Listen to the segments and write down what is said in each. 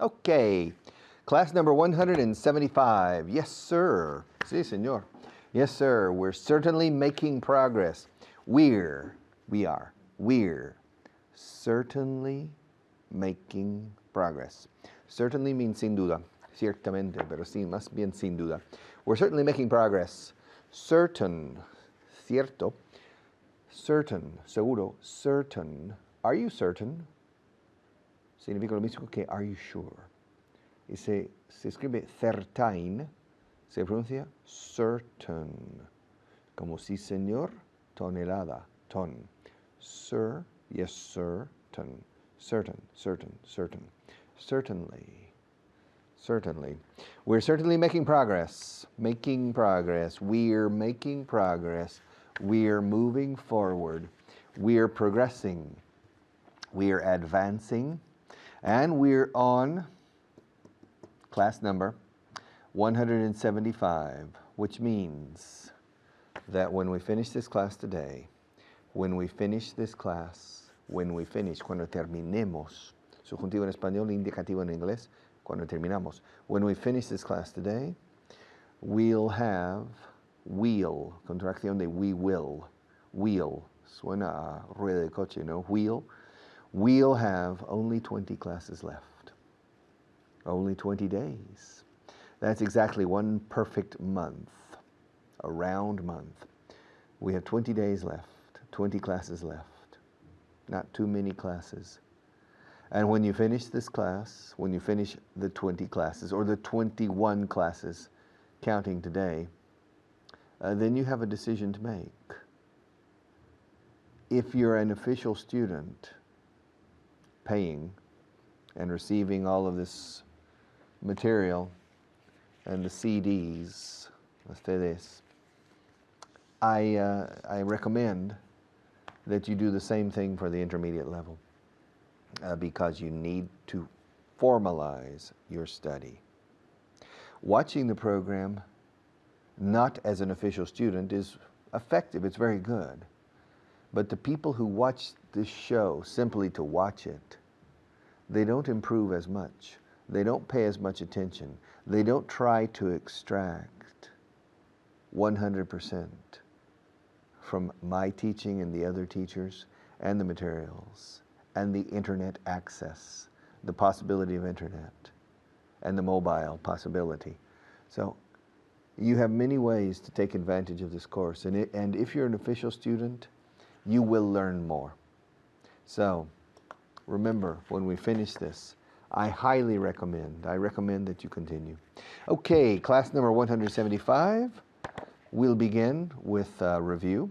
Okay, class number 175. Yes, sir. Sí, señor. Yes, sir. We're certainly making progress. We're certainly making progress. Certainly means sin duda. Ciertamente, pero sí, más bien sin duda. We're certainly making progress. Certain, cierto. Certain, seguro. Certain. Are you certain? Significa lo mismo que are you sure. Y se escribe certain, se pronuncia certain. Como sí, señor, tonelada, ton. Sir, yes, certain. Certain, certain, certain. Certainly. Certainly. We're certainly making progress. Making progress. We're making progress. We're moving forward. We're progressing. We're advancing. And we're on class number 175, which means that when we finish this class today, cuando terminemos, subjuntivo en español, indicativo en inglés, cuando terminamos. When we finish this class today, we'll have, contracción de we will, suena a rueda de coche, no? We'll have only 20 classes left. Only 20 days. That's exactly one perfect month, a round month. We have 20 days left, 20 classes left. Not too many classes. And when you finish this class, when you finish the 20 classes, or the 21 classes, counting today, then you have a decision to make. If you're an official student, paying and receiving all of this material and the CDs, ustedes, I recommend that you do the same thing for the intermediate level because you need to formalize your study. Watching the program, not as an official student, is effective. It's very good. But the people who watch this show simply to watch it, they don't improve as much. They don't pay as much attention. They don't try to extract 100% from my teaching and the other teachers and the materials and the internet access, the possibility of internet and the mobile possibility. So you have many ways to take advantage of this course. And if you're an official student, you will learn more. So remember, when we finish this, I recommend that you continue. Okay, class number 175. We'll begin with a review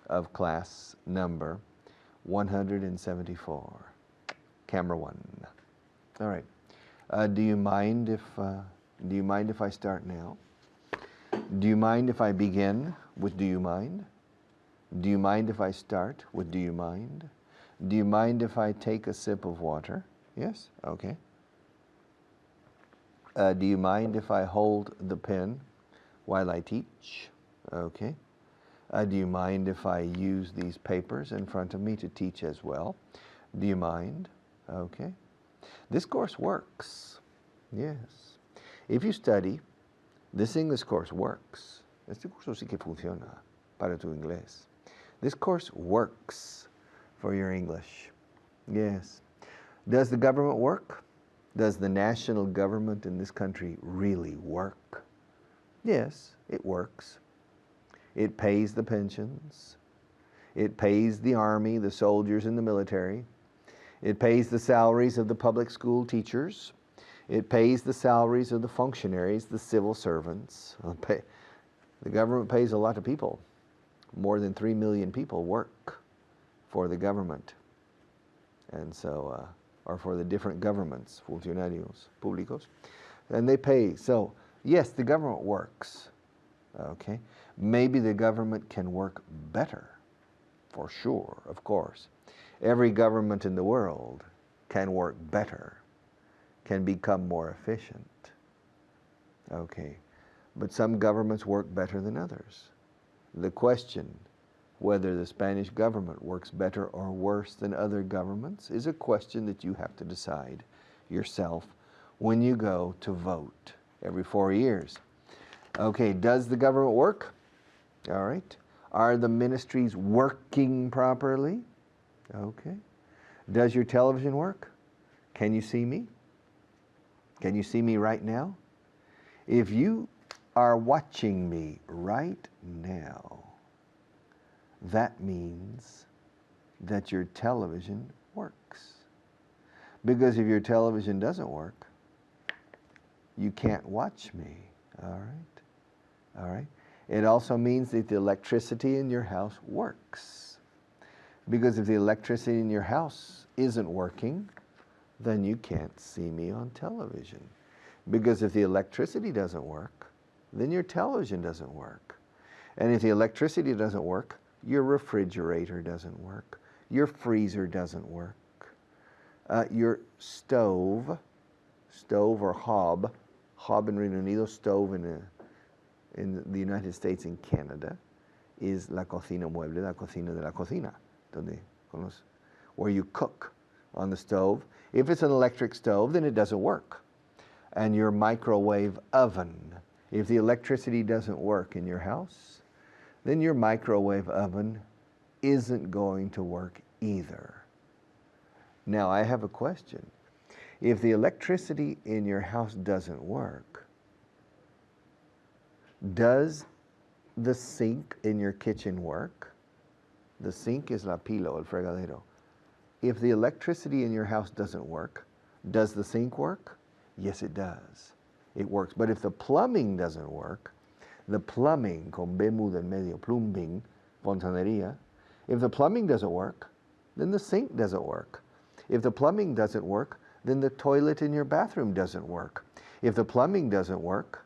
of class number 174. Camera 1. All right. Do you mind if I start now? Do you mind if I begin with do you mind? Do you mind if I start with do you mind? Do you mind if I take a sip of water? Yes? Okay. Do you mind if I hold the pen while I teach? Okay. Do you mind if I use these papers in front of me to teach as well? Do you mind? Okay. This course works. Yes. If you study, this English course works. Este curso sí que funciona para tu inglés. This course works for your English. Yes. Does the government work? Does the national government in this country really work? Yes, it works. It pays the pensions. It pays the army, the soldiers in the military. It pays the salaries of the public school teachers. It pays the salaries of the functionaries, the civil servants. The government pays a lot of people. More than 3 million people work for the government. And so, or for the different governments, funcionarios públicos. And they pay. So, yes, the government works. Okay. Maybe the government can work better. For sure, of course. Every government in the world can work better, can become more efficient. Okay. But some governments work better than others. The question, whether the Spanish government works better or worse than other governments, is a question that you have to decide yourself when you go to vote every 4 years. Okay, does the government work? All right. Are the ministries working properly? Okay. Does your television work? Can you see me? Can you see me right now? If you are watching me right now, that means that your television works. Because if your television doesn't work, you can't watch me. All right? All right? It also means that the electricity in your house works. Because if the electricity in your house isn't working, then you can't see me on television. Because if the electricity doesn't work, then your television doesn't work. And if the electricity doesn't work, your refrigerator doesn't work. Your freezer doesn't work. Your stove or hob in Reino Unido, stove in the United States and Canada, is la cocina mueble, la cocina de la cocina, where you cook on the stove. If it's an electric stove, then it doesn't work. And your microwave oven, if the electricity doesn't work in your house, then your microwave oven isn't going to work either. Now, I have a question. If the electricity in your house doesn't work, does the sink in your kitchen work? The sink is la pila, el fregadero. If the electricity in your house doesn't work, does the sink work? Yes, it does. It works. But if the plumbing doesn't work, the plumbing, con B muda en medio, plumbing, fontanería, if the plumbing doesn't work, then the sink doesn't work. If the plumbing doesn't work, then the toilet in your bathroom doesn't work. If the plumbing doesn't work,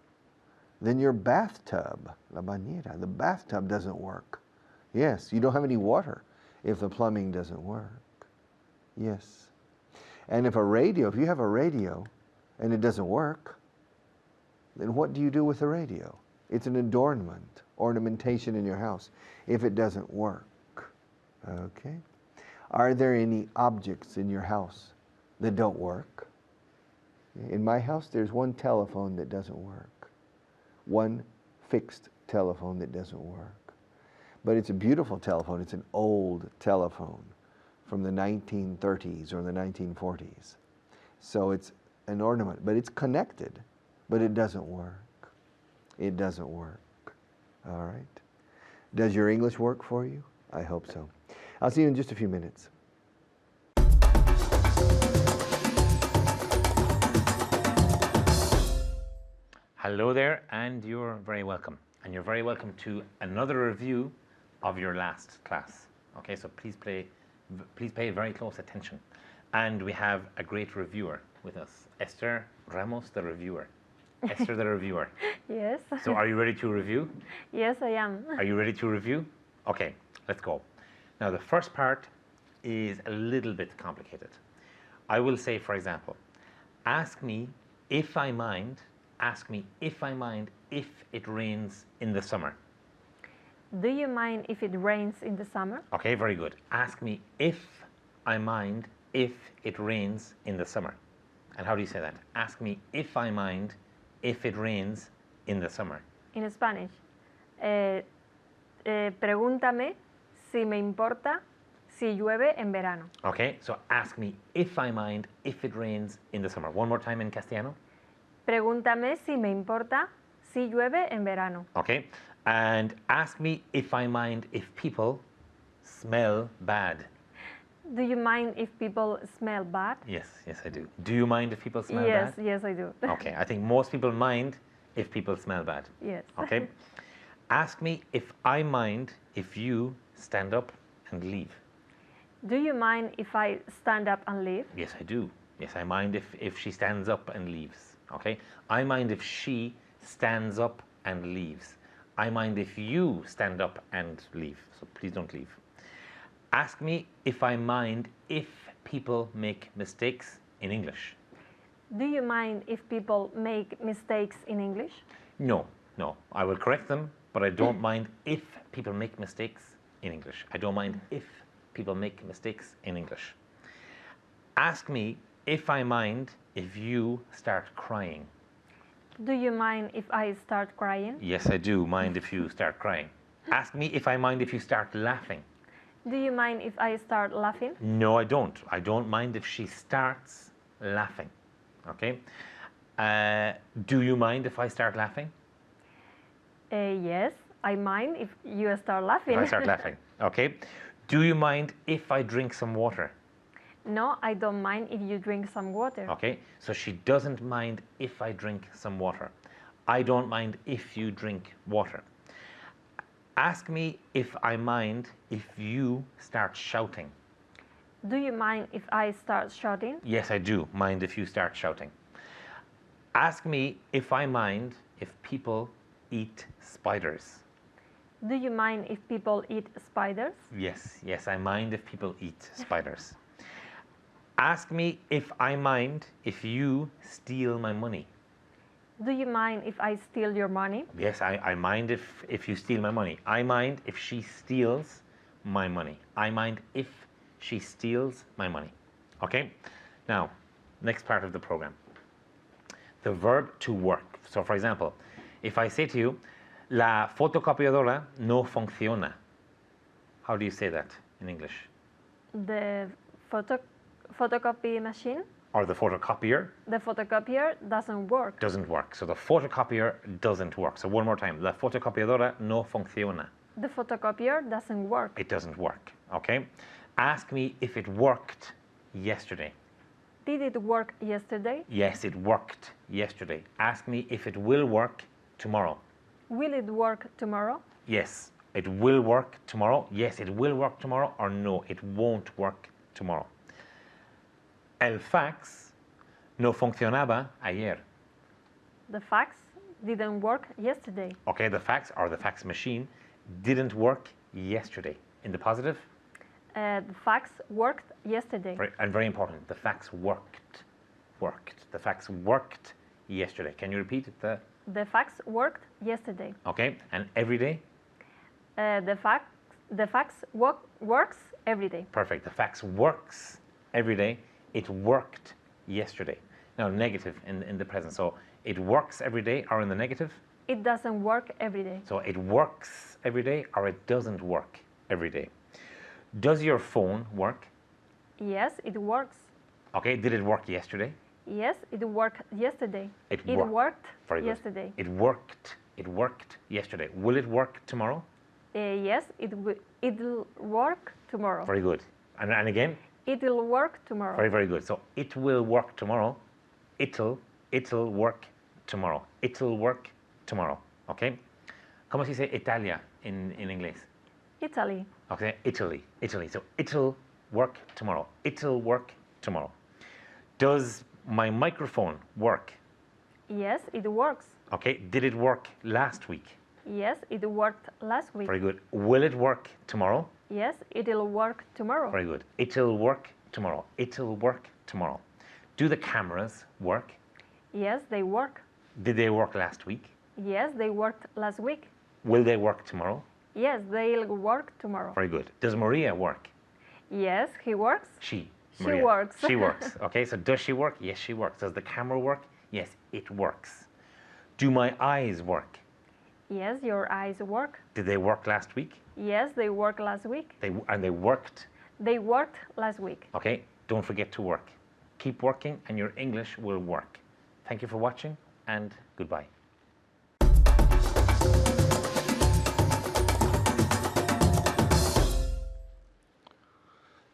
then your bathtub, la bañera, the bathtub doesn't work. Yes, you don't have any water if the plumbing doesn't work. Yes. And if you have a radio and it doesn't work, then what do you do with the radio? It's an ornamentation in your house if it doesn't work. Okay? Are there any objects in your house that don't work? In my house, there's one telephone that doesn't work. One fixed telephone that doesn't work. But it's a beautiful telephone. It's an old telephone from the 1930s or the 1940s. So it's an ornament, but it's connected, but it doesn't work. It doesn't work. All right? Does your English work for you? I hope so. I'll see you in just a few minutes. Hello there, and you're very welcome. And you're very welcome to another review of your last class. Okay, so please pay very close attention. And we have a great reviewer with us, Esther Ramos, the reviewer. Esther, the reviewer. Yes. So are you ready to review? Yes, I am. Are you ready to review? Okay, let's go. Now, the first part is a little bit complicated. I will say, for example, ask me if I mind if it rains in the summer. Do you mind if it rains in the summer? Okay, very good. Ask me if I mind if it rains in the summer. And how do you say that? Ask me if I mind if it rains in the summer. In Spanish. Pregúntame si me importa si llueve en verano. Okay, so ask me if I mind if it rains in the summer. One more time in Castellano. Pregúntame si me importa si llueve en verano. Okay, and ask me if I mind if people smell bad. Do you mind if people smell bad? Yes, I do. Do you mind if people smell Yes, bad? yes, I do. Okay, I think most people mind if people smell bad. Yes. Okay, ask me if I mind if you stand up and leave. Do you mind if I stand up and leave? Yes, I do. Yes, I mind if she stands up and leaves. Okay, I mind if she stands up and leaves. I mind if you stand up and leave. So please don't leave. Ask me if I mind if people make mistakes in English. Do you mind if people make mistakes in English? No. I will correct them, but I don't mind if people make mistakes in English. I don't mind if people make mistakes in English. Ask me if I mind if you start crying? Do you mind if I start crying? Yes, I do mind if you start crying. Ask me if I mind if you start laughing. Do you mind if I start laughing? No, I don't. I don't mind if she starts laughing. Okay? Do you mind if I start laughing? Yes, I mind if you start laughing. If I start laughing. Okay? Do you mind if I drink some water? No, I don't mind if you drink some water. Okay? So she doesn't mind if I drink some water. I don't mind if you drink water. Ask me if I mind if you start shouting. Do you mind if I start shouting? Yes, I do mind if you start shouting. Ask me if I mind if people eat spiders. Do you mind if people eat spiders? Yes, I mind if people eat spiders. Ask me if I mind if you steal my money. Do you mind if I steal your money? Yes, I mind if you steal my money. I mind if she steals my money. I mind if she steals my money. Okay? Now, next part of the program. The verb to work. So, for example, if I say to you, la fotocopiadora no funciona. How do you say that in English? The photocopy machine, Or the photocopier the photocopier doesn't work. doesn't work. So the photocopier doesn't work. So one more time. La fotocopiadora no funciona. The photocopier doesn't work. It doesn't work. Okay? Ask me if it worked yesterday. Did it work yesterday? Yes, it worked yesterday. Ask me if it will work tomorrow. Will it work tomorrow? Yes, it will work tomorrow. Yes, it will work tomorrow. Or no, it won't work tomorrow. El fax no funcionaba ayer. The fax didn't work yesterday. Okay, the fax or the fax machine didn't work yesterday. In the positive? The fax worked yesterday. And very important, the fax worked. The fax worked yesterday. Can you repeat it? The fax worked yesterday. Okay, and every day? The fax works every day. Perfect. The fax works every day. It worked yesterday. Now, negative in the present. So it works every day, or in the negative? It doesn't work every day. So it works every day, or it doesn't work every day. Does your phone work? Yes, it works. Okay, did it work yesterday? Yes, it worked yesterday. It worked Very good. yesterday. It worked yesterday. Will it work tomorrow? Yes, it'll work tomorrow. Very good. And again? It'll work tomorrow. Very, very good. So it will work tomorrow. It'll work tomorrow. It'll work tomorrow. Okay? ¿Cómo se dice Italia in inglés? Italy. Okay, Italy. So it'll work tomorrow. It'll work tomorrow. Does my microphone work? Yes, it works. Okay, did it work last week? Yes, it worked last week. Very good. Will it work tomorrow? Yes, it'll work tomorrow. Very good. It'll work tomorrow. It'll work tomorrow. Do the cameras work? Yes, they work. Did they work last week? Yes, they worked last week. Will they work tomorrow? Yes, they'll work tomorrow. Very good. Does Maria work? Yes, he works. She She works. She works. Okay, so does she work? Yes, she works. Does the camera work? Yes, it works. Do my eyes work? Yes, your eyes work. Did they work last week? Yes, they worked last week. And they worked? They worked last week. Okay, don't forget to work. Keep working and your English will work. Thank you for watching and goodbye.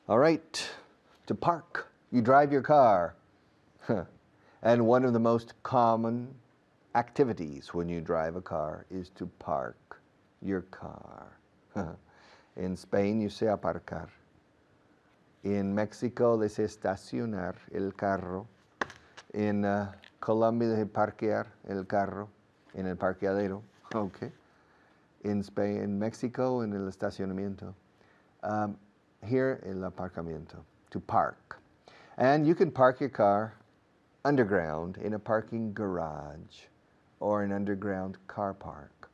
All right, to park. You drive your car. And one of the most common activities when you drive a car is to park your car. In Spain, you say aparcar. In Mexico, they say estacionar el carro. In Colombia, they say parquear el carro en el parqueadero. Okay. In Spain, in Mexico, en el estacionamiento. Here, el aparcamiento, to park. And you can park your car underground in a parking garage or an underground car park.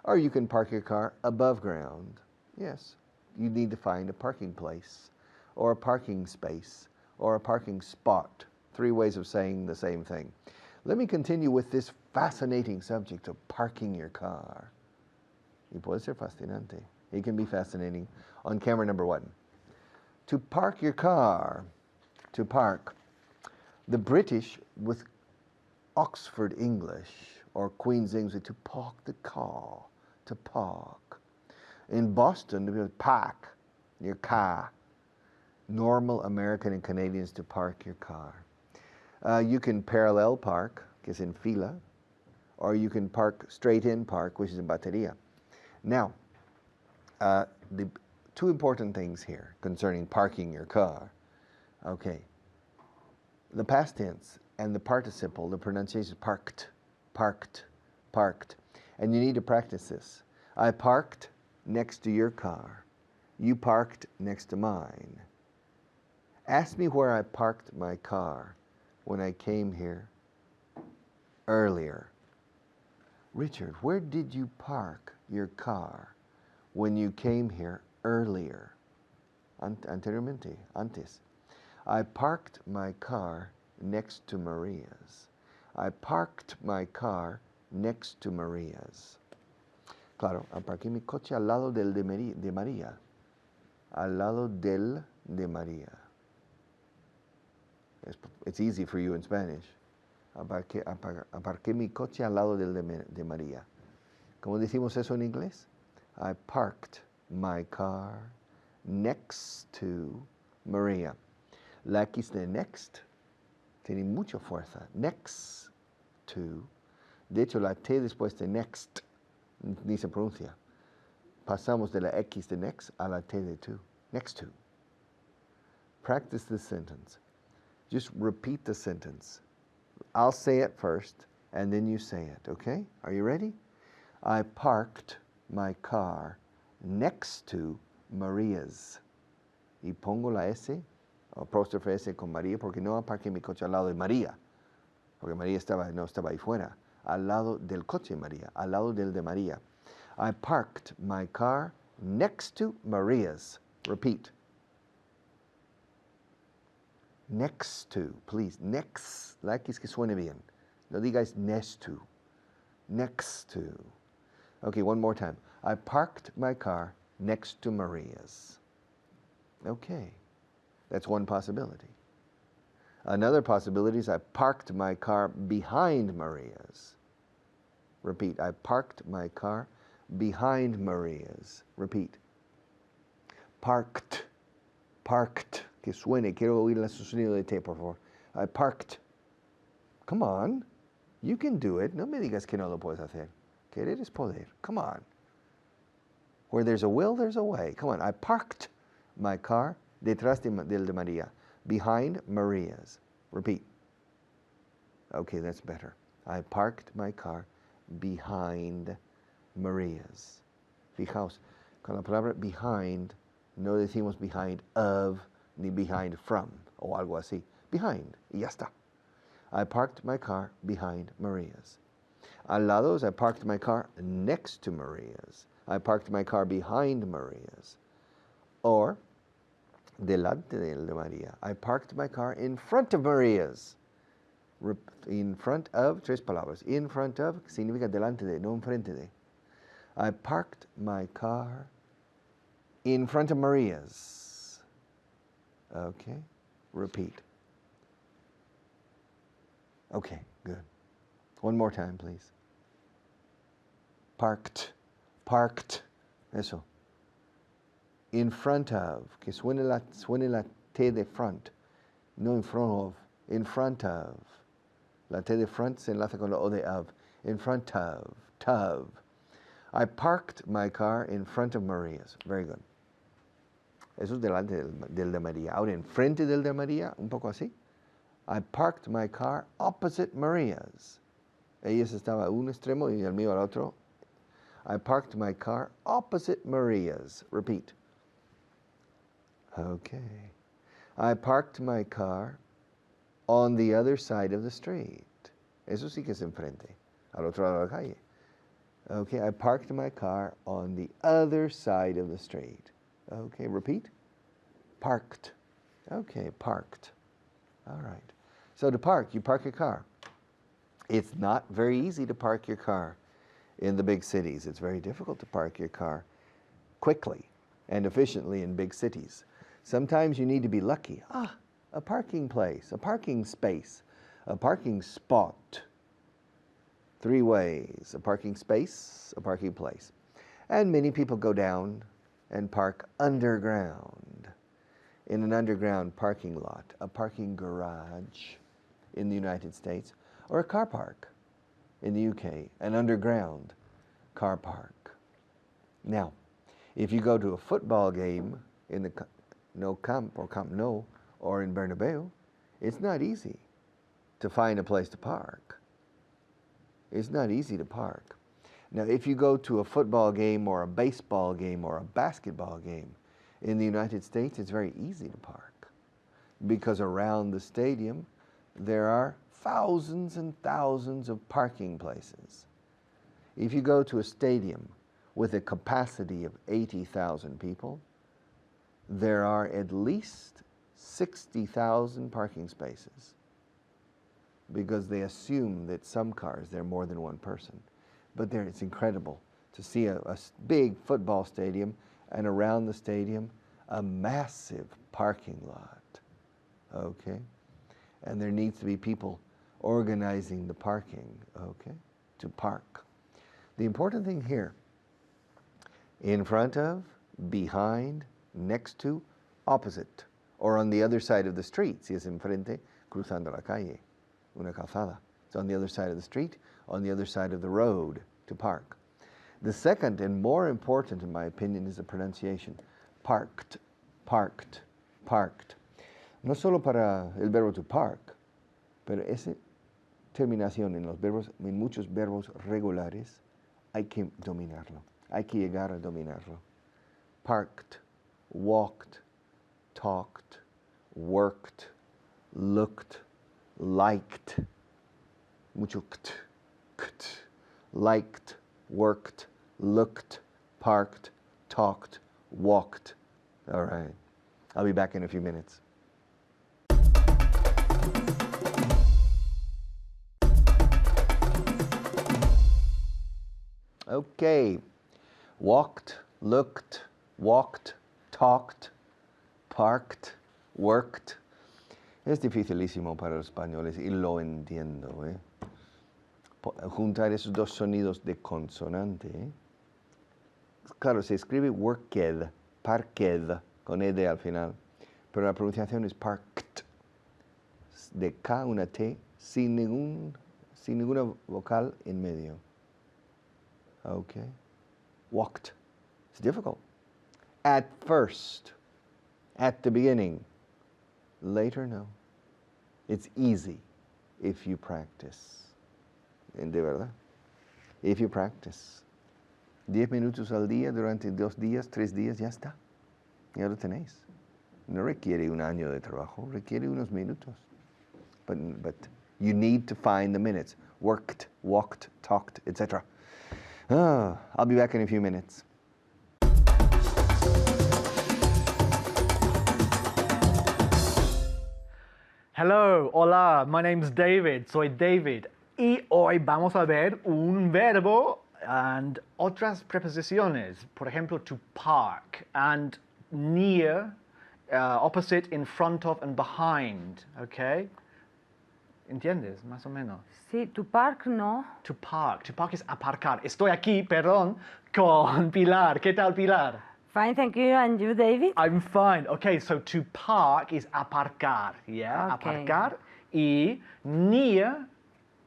Or you can park your car above ground. Yes, you need to find a parking place or a parking space or a parking spot three ways of saying the same thing. Let me continue with this fascinating subject of parking your car. Y puede ser fascinante. It can be fascinating. On camera number 1. To park your car. To park. The British with Oxford English or Queen's English to park the car. To park. In Boston, they would park your car. Normal American and Canadians to park your car. You can parallel park, que es en fila, or you can park straight in park, which is in batería. Now, the two important things here concerning parking your car. Okay. The past tense and the participle, the pronunciation is parked, parked, parked. And you need to practice this. I parked next to your car. You parked next to mine. Ask me where I parked my car when I came here earlier. Richard, where did you park your car when you came here earlier? Anteriormente, antes. I parked my car next to Maria's. I parked my car next to Maria's. Claro, aparqué mi coche al lado del de María. Al lado del de María. It's easy for you in Spanish. Aparqué mi coche al lado del de María. ¿Cómo decimos eso en inglés? I parked my car next to Maria. La X de next tiene mucha fuerza. Next to. De hecho, la T después de next ni se pronuncia. Pasamos de la X de next a la T de to. Next to. Practice this sentence. Just repeat the sentence. I'll say it first, and then you say it, okay? Are you ready? I parked my car next to Maria's. Y pongo la S, o apóstrofe S con María, porque no aparqué mi coche al lado de María. Porque María no estaba ahí fuera. Al lado del coche de María, al lado del de María. I parked my car next to Maria's. Repeat. Next to, please. Next. La X que suene bien. No digáis next to. Next to. Okay, one more time. I parked my car next to Maria's. Okay. That's one possibility. Another possibility is I parked my car behind Maria's. Repeat. I parked my car behind Maria's. Repeat. Parked. Parked. Que suene. Quiero oír el sonido de T, por favor. I parked. Come on. You can do it. No me digas que no lo puedes hacer. Querer es poder. Come on. Where there's a will, there's a way. Come on. I parked my car detrás del de María. Behind Maria's. Repeat. Okay, that's better. I parked my car behind Maria's. Fijaos, con la palabra behind, no decimos behind of, ni behind from, o algo así. Behind, y ya está. I parked my car behind Maria's. Al lado, I parked my car next to Maria's. I parked my car behind Maria's. Or, delante del de María. I parked my car in front of Maria's. In front of, tres palabras. In front of significa delante de, no enfrente de. I parked my car in front of Maria's. Okay, repeat. Okay, good. One more time, please. Parked, parked. Eso. In front of, que suene la T de front, no in front of, in front of. La T de front se enlaza con la O de of. In front of. I parked my car in front of Maria's. Very good. Eso es delante del de María. Ahora, en frente del de María, un poco así. I parked my car opposite Maria's. Ellas estaba a un extremo y el mío al otro. I parked my car opposite Maria's. Repeat. Okay. I parked my car on the other side of the street. Eso sí que es enfrente, al otro lado de la calle. Okay, I parked my car on the other side of the street. Okay, repeat. Parked. Okay, parked. All right. So to park, you park your car. It's not very easy to park your car in the big cities. It's very difficult to park your car quickly and efficiently in big cities. Sometimes you need to be lucky. A parking place, a parking space, a parking spot. 3 ways: a parking space, a parking place. And many people go down and park underground, in an underground parking lot, a parking garage in the United States, or a car park in the UK, an underground car park. Now, if you go to a football game in the Nou Camp or Camp Nou or in Bernabeu, it's not easy to find a place to park. It's not easy to park. Now, if you go to a football game or a baseball game or a basketball game in the United States, it's very easy to park because around the stadium there are thousands and thousands of parking places. If you go to a stadium with a capacity of 80,000 people, there are at least 60,000 parking spaces because they assume that some cars, there are more than one person. But there, it's incredible to see a big football stadium and around the stadium, a massive parking lot, okay? And there needs to be people organizing the parking, okay, to park. The important thing here, in front of, behind, next to, opposite, or on the other side of the street, si es enfrente, cruzando la calle, una calzada. It's on the other side of the street, on the other side of the road to park. The second and more important, in my opinion, is the pronunciation. Parked, parked, parked. No solo para el verbo to park, pero esa terminación en los verbos, en muchos verbos regulares, hay que dominarlo. Hay que llegar a dominarlo. Parked, walked, talked, worked, looked, liked. Mucho kt, kt. Liked, worked, looked, parked, talked, walked. All right. I'll be back in a few minutes. Okay. Walked, looked, walked, talked, parked, worked. Es dificilísimo para los españoles y lo entiendo, ¿eh? Juntar esos dos sonidos de consonante. Claro, se escribe worked, parked, con ed al final, pero la pronunciación es parked, de K una T, sin ninguna vocal en medio. Okay. Walked. It's difficult. At first, at the beginning. Later, no. It's easy if you practice. De verdad. If you practice. 10 minutos al día durante 2 días, 3 días, ya está. Ya lo tenéis. No requiere un año de trabajo, requiere unos minutos. But you need to find the minutes. Worked, walked, talked, etc. I'll be back in a few minutes. Hello, hola, my name's David, soy David. Y hoy vamos a ver un verbo and otras preposiciones. Por ejemplo, to park and near, opposite, in front of and behind, okay? ¿Entiendes? Más o menos. Sí, to park no. To park es aparcar. Estoy aquí, perdón, con Pilar. ¿Qué tal, Pilar? Fine, thank you. And you, David? I'm fine. Okay, so to park is aparcar, yeah? Okay. Aparcar. Y near,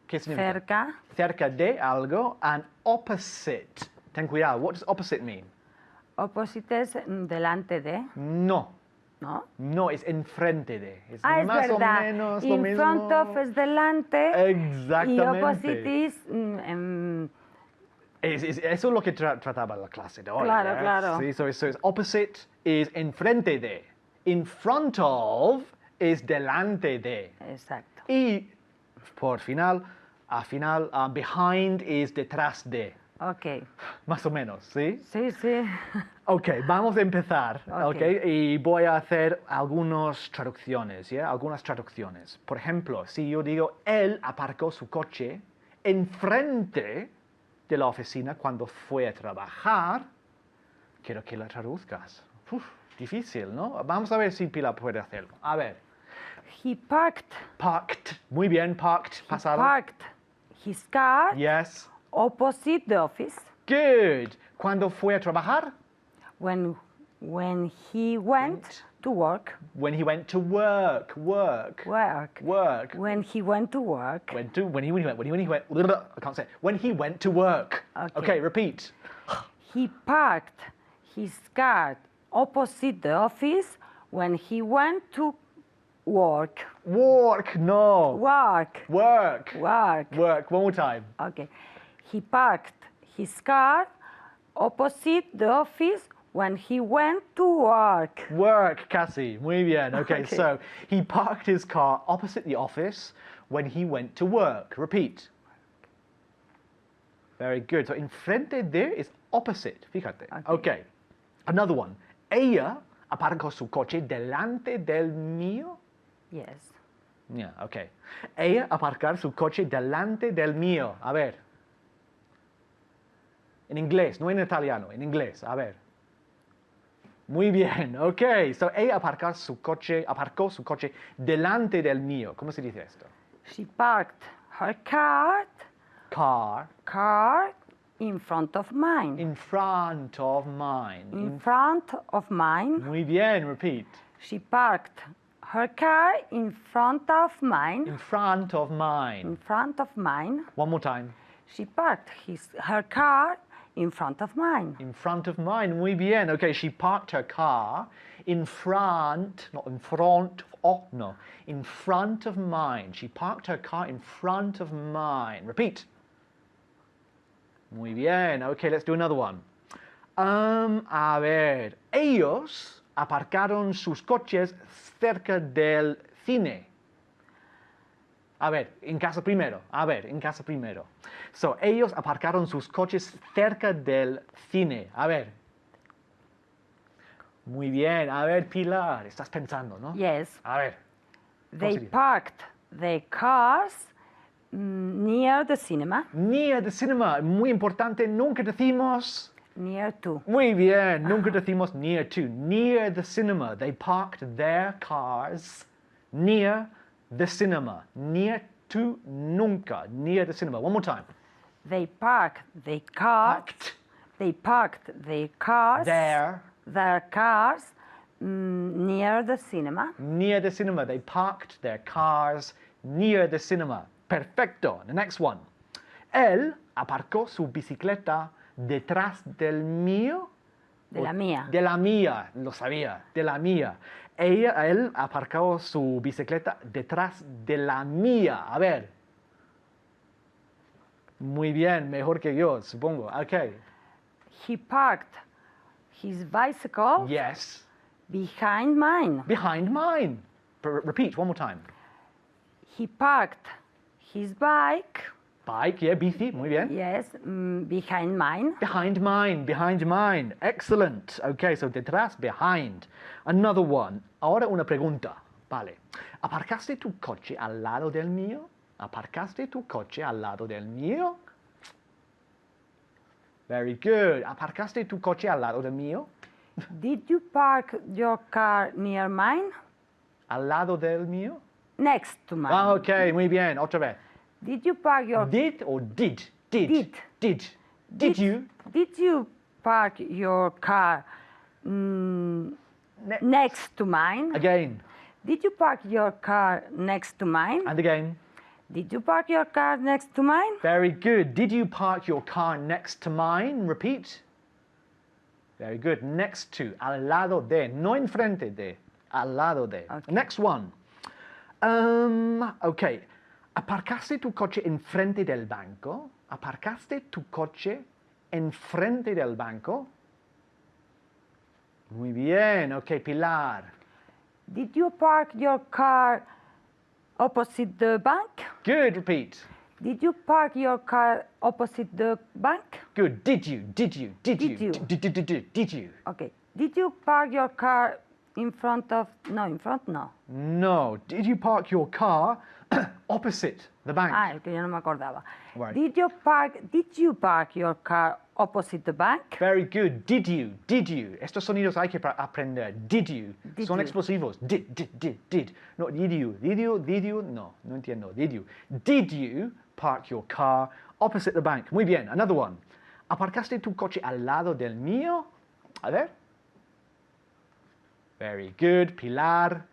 ¿qué significa? Cerca. Cerca de algo. And opposite. Ten cuidado. What does opposite mean? Opposite es delante de. No. ¿No? No, es enfrente de. Es Es más verdad. o menos lo In mismo. front of es delante. Exactamente. Y opposite is... Eso es lo que trataba la clase de hoy. Claro, yes? claro. Sí, so it's opposite is enfrente de. In front of is delante de. Exacto. Y por final, behind is detrás de. Ok. Más o menos, ¿sí? Sí, sí. Ok, vamos a empezar, Ok. ok, y voy a hacer algunas traducciones, ¿ya? Algunas traducciones. Por ejemplo, si yo digo, él aparcó su coche enfrente de la oficina cuando fue a trabajar, quiero que la traduzcas. Uf, difícil, ¿no? Vamos a ver si Pilar puede hacerlo. A ver, He parked. parked, muy bien, parked, He pasado. parked his car Yes, opposite the office good. ¿Cuándo fue a trabajar? when he went to work. When he went to work, Work. work. When he went to work. When he went, I can't say it. When he went to work. Okay, repeat. He parked his car opposite the office when he went to work. Work, no. Work. Work. Work. Work, one more time. Okay. He parked his car opposite the office when he went to work. Work, Cassie. Muy bien. Okay, Okay. so he parked his car opposite the office when he went to work. Repeat. Very good. So enfrente de is opposite. Fíjate. Okay. Another one. Ella aparcó su coche delante del mío. Yes. Yeah, okay. Ella aparcar su coche delante del mío. A ver. En inglés, no en italiano, en inglés. A ver. Muy bien, ok. So, ella aparcó su coche delante del mío. ¿Cómo se dice esto? She parked her car in front of mine. In front of mine. In front of mine. Muy bien, repeat. She parked her car in front of mine. In front of In mine. front of mine. One more time. She parked her car in front of mine. In front of mine. Muy bien. Okay, she parked her car in front, not in front of, no. In front of mine. She parked her car in front of mine. Repeat. Muy bien. Okay, let's do another one. A ver. Ellos aparcaron sus coches cerca del cine. A ver, en casa primero. So, ellos aparcaron sus coches cerca del cine. A ver. Muy bien. A ver, Pilar, estás pensando, ¿no? Yes. A ver. They sería? parked their cars near the cinema. Near the cinema. Muy importante, nunca decimos... Near to. Muy bien, nunca decimos near to. Near the cinema. They parked their cars near the cinema. Near to, nunca. Near the cinema. One more time. They parked their cars. They parked their cars. Their cars near the cinema. Near the cinema. They parked their cars near the cinema. Perfecto. The next one. Él aparcó su bicicleta detrás del mío. De la mía. De la mía, lo sabía, de la mía. Él aparcó su bicicleta detrás de la mía. A ver. Muy bien, mejor que yo, supongo. Okay. He parked his bicycle. Yes. Behind mine. Behind mine. Repeat one more time. He parked his bike. Bike, yeah, bici, muy bien. Yes, behind mine. Behind mine. Excellent. Okay, so detrás, behind. Another one. Ahora una pregunta. Vale. ¿Aparcaste tu coche al lado del mío? ¿Aparcaste tu coche al lado del mío? Very good. ¿Aparcaste tu coche al lado del mío? Did you park your car near mine? ¿Al lado del mío? Next to mine. Ah, ok, muy bien. Otra vez. Did you park your... Did or did? Did. Did you? Did you park your car next to mine? Again. Did you park your car next to mine? And again. Did you park your car next to mine? Very good. Did you park your car next to mine? Repeat. Very good. Next to. Al lado de. No enfrente de. Al lado de. Okay. Next one. Okay. ¿Aparcaste tu coche enfrente del banco? ¿Aparcaste tu coche enfrente del banco? Muy bien. Okay, Pilar. Did you park your car opposite the bank? Good. Repeat. Did you park your car opposite the bank? Good. Did you? Did you? Did you? Okay. Did you park your car in front of? No, in front no. No. Did you park your car opposite the bank? Ah, es que yo no me acordaba. Right. Did you park your car opposite the bank? Very good. Did you? Did you? Estos sonidos hay que aprender. Did you? Did Son you. explosivos. Did. No, did you? No, no entiendo. Did you? Did you park your car opposite the bank? Muy bien. Another one. ¿Aparcaste tu coche al lado del mío? A ver. Very good. Pilar.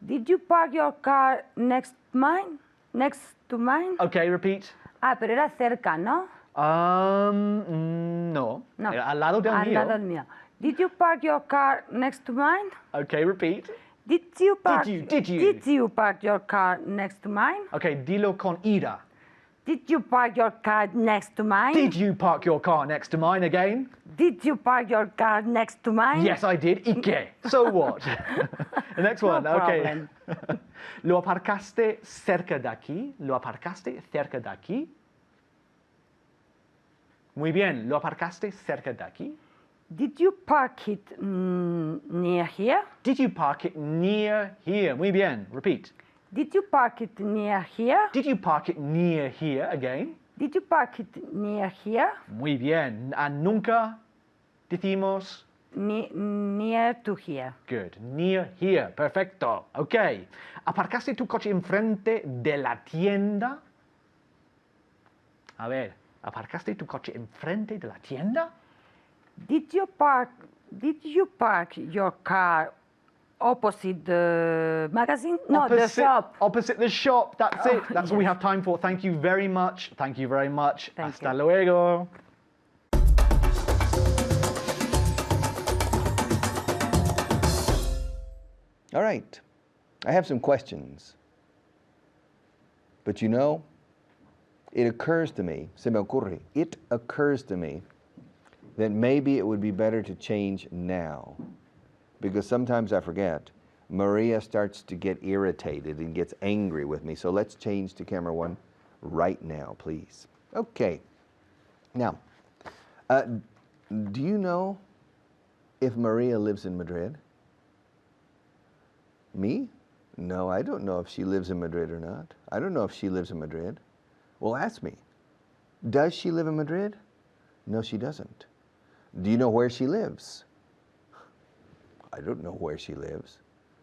Did you park your car next to mine? Okay, repeat. Ah, pero era cerca, ¿no? No. No. Al lado del Al mío. lado del mío. Did you park your car next to mine? Okay, repeat. Did you park your car next to mine? Okay, dilo con ira. Did you park your car next to mine? Did you park your car next to mine again? Did you park your car next to mine? Yes, I did. ¿Y qué? So what? The next one. No Okay. problem. ¿Lo aparcaste cerca de aquí? ¿Lo aparcaste cerca de aquí? Muy bien. ¿Lo aparcaste cerca de aquí? Did you park it near here? Did you park it near here? Muy bien. Repeat. Did you park it near here? Did you park it near here again? Did you park it near here? Muy bien. And nunca decimos Near to here. good. Near here. Perfecto. Okay. ¿Aparcaste tu coche enfrente de la tienda? A ver. ¿Aparcaste tu coche enfrente de la tienda? Did you park your car opposite the magazine? No, the shop. Opposite the shop. That's Oh, it. That's all we have time for. Thank you very much. Thank you very much. Thank Hasta you. luego. All right. I have some questions. But you know, it occurs to me, se me ocurre, it occurs to me that maybe it would be better to change now. Because sometimes I forget. Maria starts to get irritated and gets angry with me. So let's change to camera one right now, please. Okay. Now, do you know if Maria lives in Madrid? Me? No, I don't know if she lives in Madrid or not. I don't know if she lives in Madrid. Well, ask me. Does she live in Madrid? No, she doesn't. Do you know where she lives? I don't know where she lives.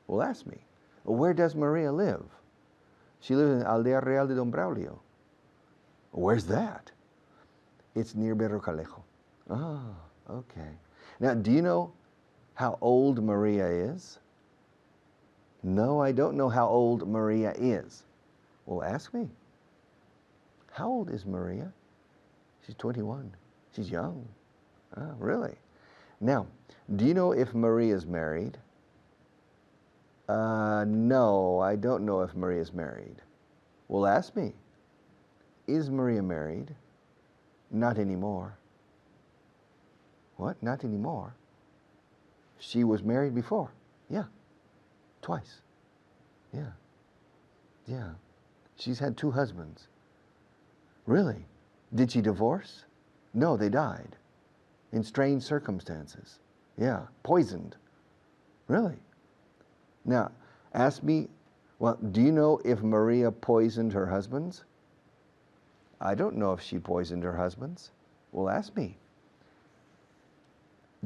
Well, ask me. Well, where does Maria live? She lives in Aldea Real de Don Braulio. Where's that? It's near Berrocalejo. Ah, okay. Now, do you know how old Maria is? No, I don't know how old Maria is. Well, ask me. How old is Maria? She's 21. She's young. Ah, really? Now, do you know if Maria's married? No, I don't know if Maria's married. Well, ask me. Is Maria married? Not anymore. What? Not anymore? She was married before. Yeah. Twice. Yeah. Yeah. She's had 2 husbands. Really? Did she divorce? No, they died. In strange circumstances. Yeah. Poisoned. Really? Now, ask me, well, do you know if Maria poisoned her husbands? I don't know if she poisoned her husbands. Well, ask me.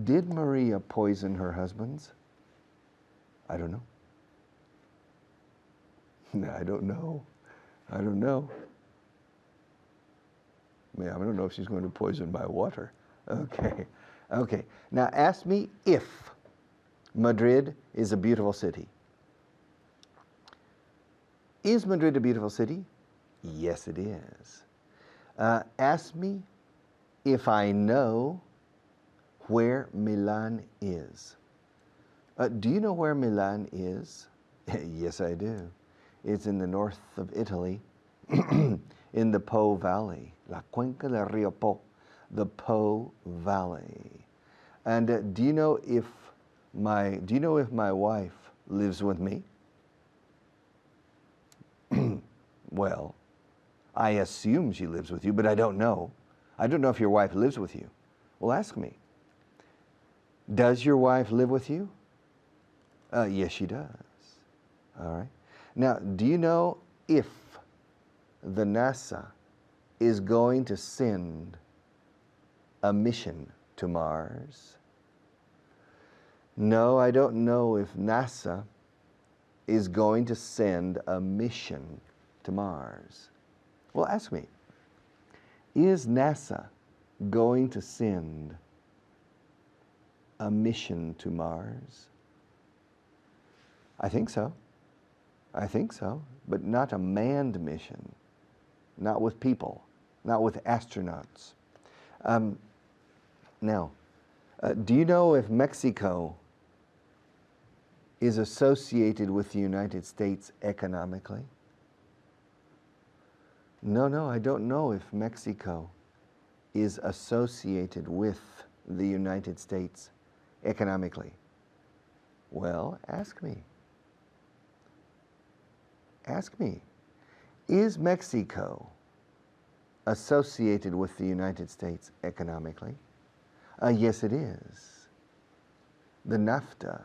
Did Maria poison her husbands? I don't know. I don't know. I don't know. I don't know if she's going to poison my water. Okay. Okay. Now ask me if Madrid is a beautiful city. Is Madrid a beautiful city? Yes, it is. Ask me if I know where Milan is. Do you know where Milan is? Yes, I do. It's in the north of Italy, in the Po Valley, La Cuenca del Rio Po, the Po Valley. And do you know if my wife lives with me? Well, I assume she lives with you, but I don't know. I don't know if your wife lives with you. Well, ask me. Does your wife live with you? Yes, she does. All right. Now, do you know if the NASA is going to send a mission to Mars? No, I don't know if NASA is going to send a mission to Mars. Well, ask me, is NASA going to send a mission to Mars? I think so. I think so, but not a manned mission, not with people, not with astronauts. Now, do you know if Mexico is associated with the United States economically? No, I don't know if Mexico is associated with the United States economically. Well, ask me. Ask me. Is Mexico associated with the United States economically? Yes, it is. The NAFTA.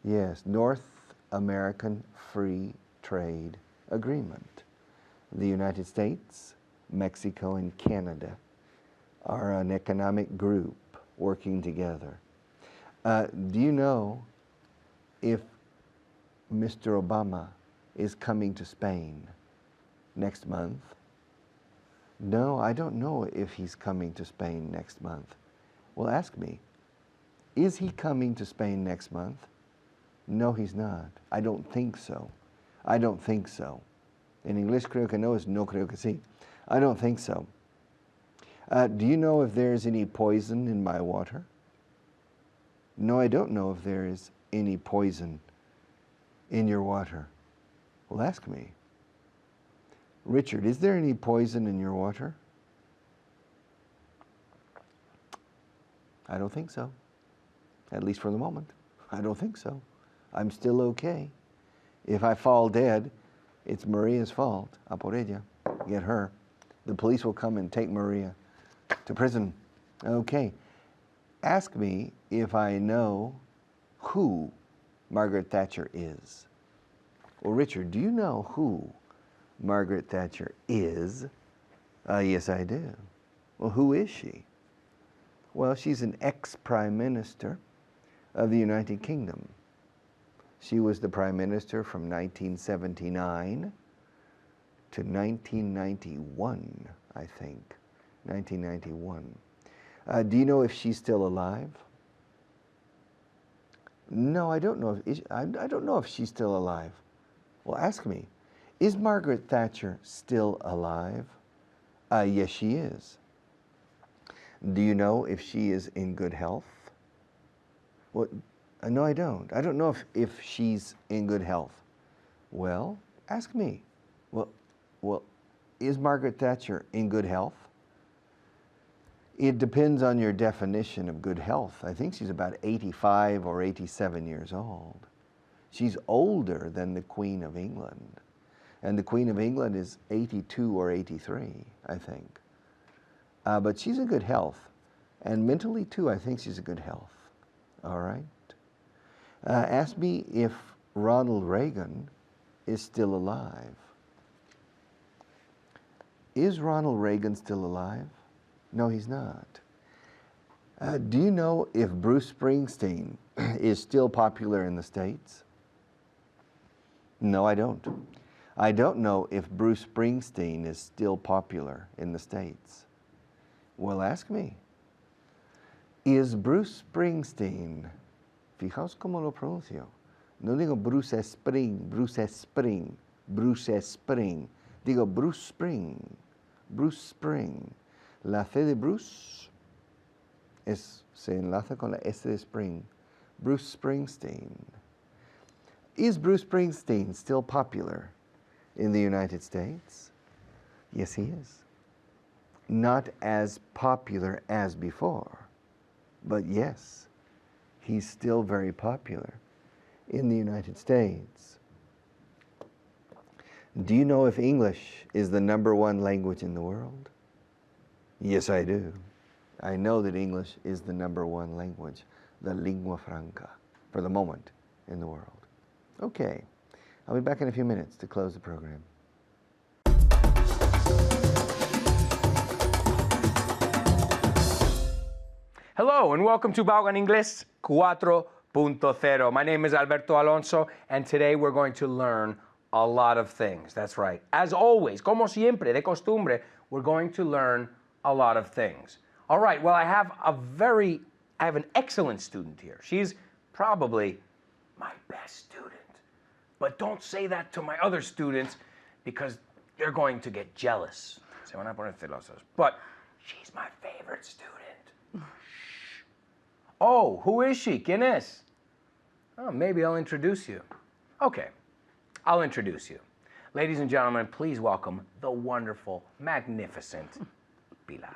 Yes, North American Free Trade Agreement. The United States, Mexico, and Canada are an economic group working together. Do you know if Mr. Obama is coming to Spain next month? No, I don't know if he's coming to Spain next month. Well, ask me, is he coming to Spain next month? No, he's not. I don't think so. I don't think so. En inglés creo que no es no creo que sí. I don't think so. Do you know if there's any poison in my water? No, I don't know if there is any poison in your water. Well, ask me. Richard, is there any poison in your water? I don't think so. At least for the moment. I don't think so. I'm still okay. If I fall dead, it's Maria's fault. A por ella. Get her. The police will come and take Maria to prison. Okay. Ask me if I know who Margaret Thatcher is. Well, Richard, do you know who Margaret Thatcher is? Yes, I do. Well, who is she? Well, she's an ex-prime minister of the United Kingdom. She was the prime minister from 1979 to 1991, I think. 1991. Do you know if she's still alive? No, I don't know. I don't know if she's still alive. Well, ask me. Is Margaret Thatcher still alive? Yes, she is. Do you know if she is in good health? Well, no, I don't. I don't know if she's in good health. Well, ask me. Well, is Margaret Thatcher in good health? It depends on your definition of good health. I think she's about 85 or 87 years old. She's older than the Queen of England. And the Queen of England is 82 or 83, I think. But she's in good health. And mentally, too, I think she's in good health. All right? Ask me if Ronald Reagan is still alive. Is Ronald Reagan still alive? No, he's not. Do you know if Bruce Springsteen is still popular in the States? No, I don't. I don't know if Bruce Springsteen is still popular in the States. Well, ask me. Is Bruce Springsteen, fijaos cómo lo pronuncio. No digo Bruce Spring, Bruce Spring, Bruce Spring. Digo Bruce Spring, Bruce Spring. La C de Bruce se enlaza con la S de Spring. Bruce Springsteen. Is Bruce Springsteen still popular in the United States? Yes, he is. Not as popular as before, but yes, he's still very popular in the United States. Do you know if English is the #1 language in the world? Yes, I do. I know that English is the #1 language, the lingua franca, for the moment in the world. Okay, I'll be back in a few minutes to close the program. Hello and welcome to Vaughan Inglés 4.0. My name is Alberto Alonso and today we're going to learn a lot of things. That's right. As always, como siempre, de costumbre, we're going to learn a lot of things. All right, well, I have an excellent student here. She's probably my best student. But don't say that to my other students because they're going to get jealous. Se van a poner celosos. But she's my favorite student. Oh, who is she? ¿Quién es? Oh, maybe I'll introduce you. Okay, I'll introduce you. Ladies and gentlemen, please welcome the wonderful, magnificent Pilar.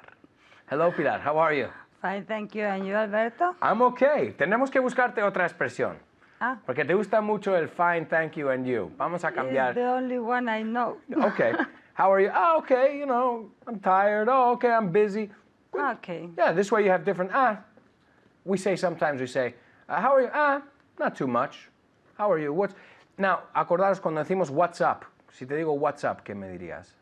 Hello, Pilar. How are you? Fine, thank you. And you, Alberto? I'm okay. Tenemos que buscarte otra expresión. Ah, Porque te gusta mucho el fine, thank you, and you. Vamos a it's cambiar. the only one I know. Okay. How are you? Oh, okay, you know, I'm tired. Oh, okay, I'm busy. Okay. Yeah, this way you have different, we say, how are you? Not too much. How are you? Now, acordaros cuando decimos what's up. Si te digo what's up, ¿qué me dirías?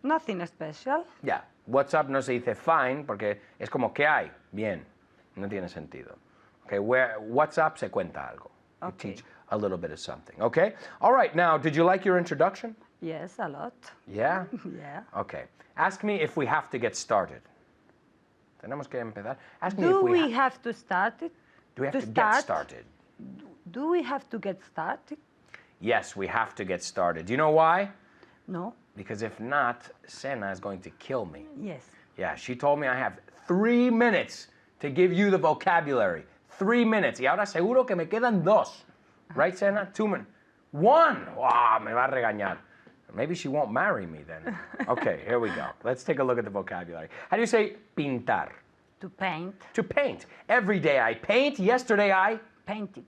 Nothing special. Yeah, what's up no se dice fine porque es como ¿qué hay? Bien. No tiene sentido. Okay, what's up se cuenta algo. You Okay. teach a little bit of something, okay? All right, now, did you like your introduction? Yes, a lot. Yeah? Yeah. Okay. Ask me if we have to get started. Tenemos que empezar. Ask me Do if we have to start it? do we have to to get start? started. Do we have to get started? Yes, we have to get started. Do you know why? No. Because if not, Sena is going to kill me. Yes. Yeah, she told me I have 3 minutes to give you the vocabulary. 3 minutes. Y ahora seguro que me quedan 2. Right, Sena? 2 minutes. 1. Wow, me va a regañar. Maybe she won't marry me then. Okay, here we go. Let's take a look at the vocabulary. How do you say pintar? To paint. To paint. Every day I paint. Yesterday I Paint it.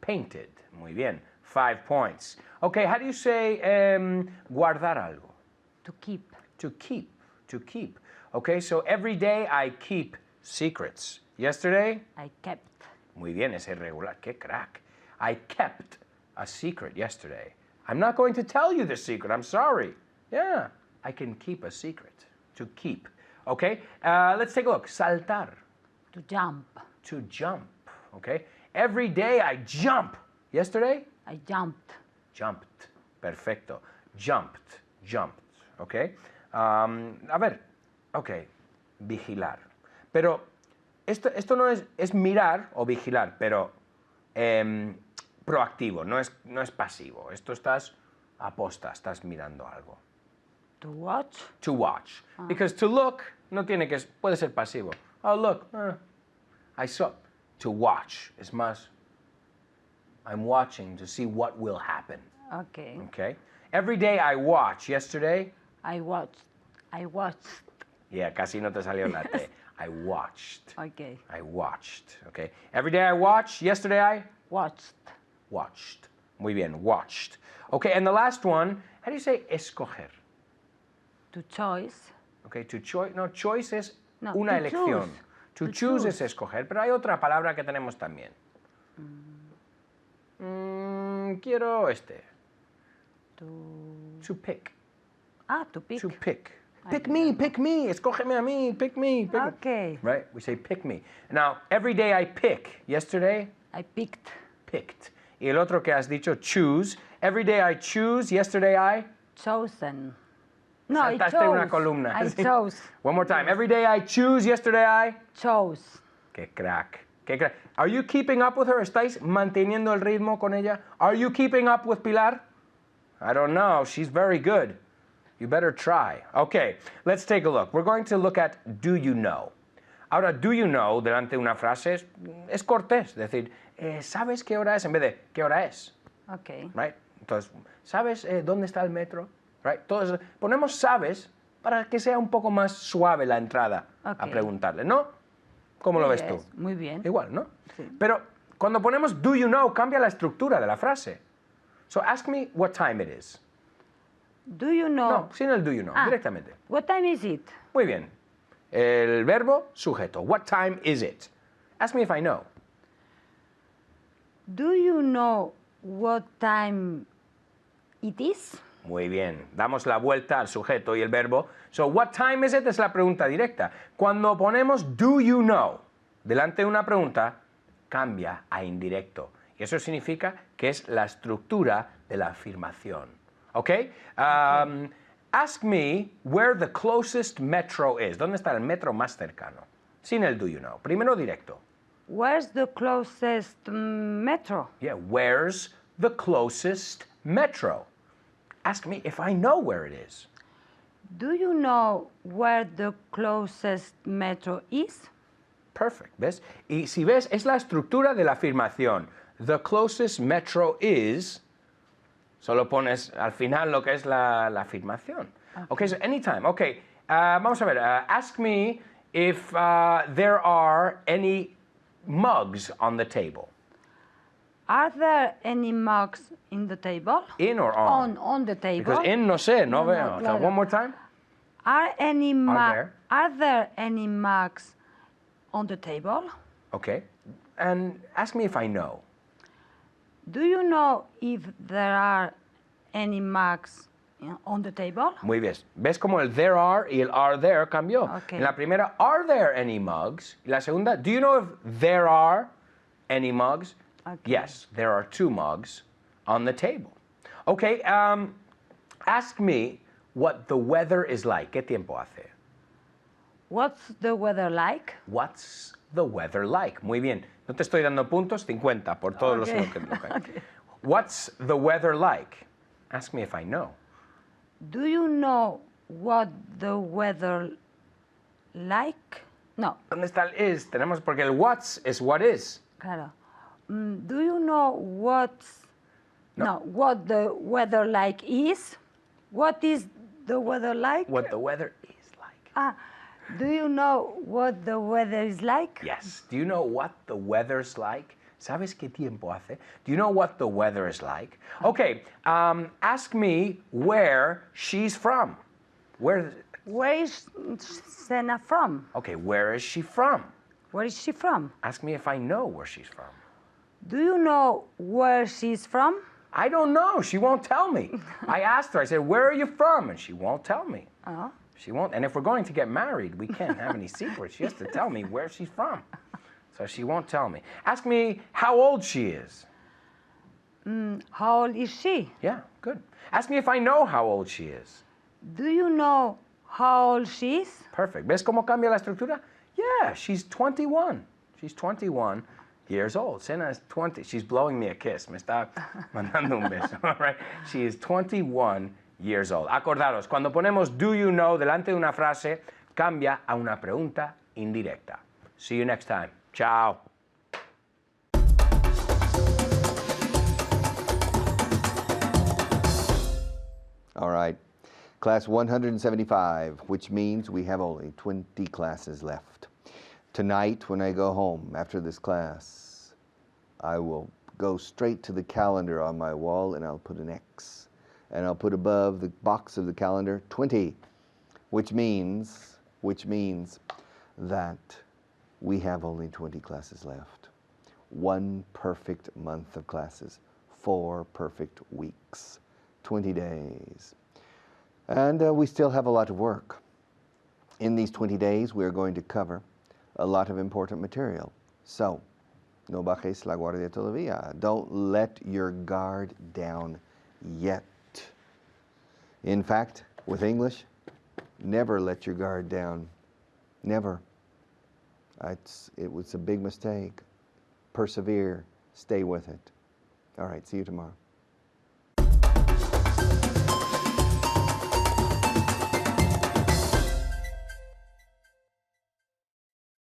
painted. Muy bien. 5 points. Okay, how do you say guardar algo? To keep. To keep. To keep. Okay, so every day I keep secrets. Yesterday, I kept. muy bien, es irregular. Qué crack. I kept a secret yesterday. I'm not going to tell you the secret. I'm sorry. Yeah, I can keep a secret. To keep. Okay, let's take a look. Saltar. To jump. To jump. Okay, every day I jump. Yesterday, I jumped. jumped. Perfecto. Jumped. Jumped. Okay. A ver. Okay. Vigilar. Pero esto no es mirar o vigilar, pero proactivo, no es pasivo. Esto estás aposta, estás mirando algo. To watch. To watch. Because to look puede ser pasivo. Oh, look. I saw. To watch es más. I'm watching to see what will happen. Okay. Okay? Every day I watch. Yesterday, I watched. yeah, casi no te salió la T. I watched. Okay. I watched. Okay? Every day I watch. Yesterday I Watched. watched. Muy bien, watched. Okay, and the last one, how do you say escoger? To choice. Okay, to choice. No, choice es No, una to elección. choose. To To choose es choose. escoger, pero hay otra palabra que tenemos también. Quiero este. To pick. To pick. To pick. Pick me, escógeme a mí, pick me. Okay. Right? We say pick me. Now, every day I pick. Yesterday, I picked. picked. Y el otro que has dicho, choose. Every day I choose. Yesterday I Chosen. No, I saltaste chose. una columna. I Sí. chose. One more time. Every day I choose. Yesterday I. Chose. Qué crack. Qué crack. Are you keeping up with her? ¿Estáis manteniendo el ritmo con ella? Are you keeping up with Pilar? I don't know. She's very good. You better try. Okay, let's take a look. We're going to look at do you know. Ahora, do you know, delante de una frase, es cortés. Decir, ¿sabes qué hora es? En vez de, ¿qué hora es? Okay. Right? Entonces, ¿sabes dónde está el metro? Right? Entonces, ponemos sabes para que sea un poco más suave la entrada a Ok. preguntarle, ¿no? ¿Cómo lo ves tú? Yes, muy bien. Igual, ¿no? Sí. Pero cuando ponemos do you know, cambia la estructura de la frase. So ask me what time it is. Do you know? No, sin el do you know, directamente. What time is it? Muy bien. El verbo, sujeto. What time is it? Ask me if I know. Do you know what time it is? Muy bien. Damos la vuelta al sujeto y el verbo. So, what time is it? Es la pregunta directa. Cuando ponemos do you know delante de una pregunta, cambia a indirecto. Y eso significa que es la estructura de la afirmación. ¿Ok? Ask me where the closest metro is. ¿Dónde está el metro más cercano? Sin el do you know. Primero directo. Where's the closest metro? Yeah, where's the closest metro? Ask me if I know where it is. Do you know where the closest metro is? Perfect, ¿ves? Y si ves, es la estructura de la afirmación. The closest metro is, solo pones al final lo que es la afirmación. Okay, so anytime. Okay, vamos a ver. Ask me if there are any mugs on the table. Are there any mugs in the table? In or on? On the table. Because in no sé, no No, veo. So claro. one more time. Are there? there any mugs on the table? Okay. And ask me if I know. Do you know if there are any mugs on the table? Muy bien. ¿Ves como el there are y el are there cambió? Okay. En la primera, are there any mugs? Y la segunda, do you know if there are any mugs? Okay. Yes, there are 2 mugs on the table. Okay, ask me what the weather is like. ¿Qué tiempo hace? What's the weather like? What's the weather like? Muy bien. No te estoy dando puntos, 50 por todos los Okay. que... Okay. What's the weather like? Ask me if I know. Do you know what the weather like? No, ¿Dónde está el is? Tenemos porque el what's es what is. claro. Do you know what the weather like is? What is the weather like? What the weather is like. Do you know what the weather is like? Yes. Do you know what the weather's like? ¿Sabes qué tiempo hace? Do you know what the weather is like? Okay, ask me where she's from. Where Where is Senna from? Okay, where is she from? Where is she from? Ask me if I know where she's from. Do you know where she's from? I don't know. She won't tell me. I asked her, I said, where are you from? And she won't tell me. Oh. She won't. And if we're going to get married, we can't have any secrets. She has to tell me where she's from. So she won't tell me. Ask me how old she is. How old is she? Yeah, good. Ask me if I know how old she is. Do you know how old she is? Perfect. ¿Ves cómo cambia la estructura? Yeah, she's 21. She's 21 years old. Sena is 20. She's blowing me a kiss. Me está mandando un beso. All right. She is 21 years old. Acordaros, cuando ponemos do you know delante de una frase, cambia a una pregunta indirecta. See you next time. Ciao. All right. Class 175, which means we have only 20 classes left. Tonight, when I go home after this class, I will go straight to the calendar on my wall and I'll put an X. And I'll put above the box of the calendar 20, which means that we have only 20 classes left. 1 perfect month of classes, 4 perfect weeks, 20 days. And we still have a lot of work. In these 20 days, we're going to cover a lot of important material. So, no bajes la guardia todavía. Don't let your guard down yet. In fact, with English, never let your guard down. Never. It was a big mistake. Persevere. Stay with it. All right, see you tomorrow.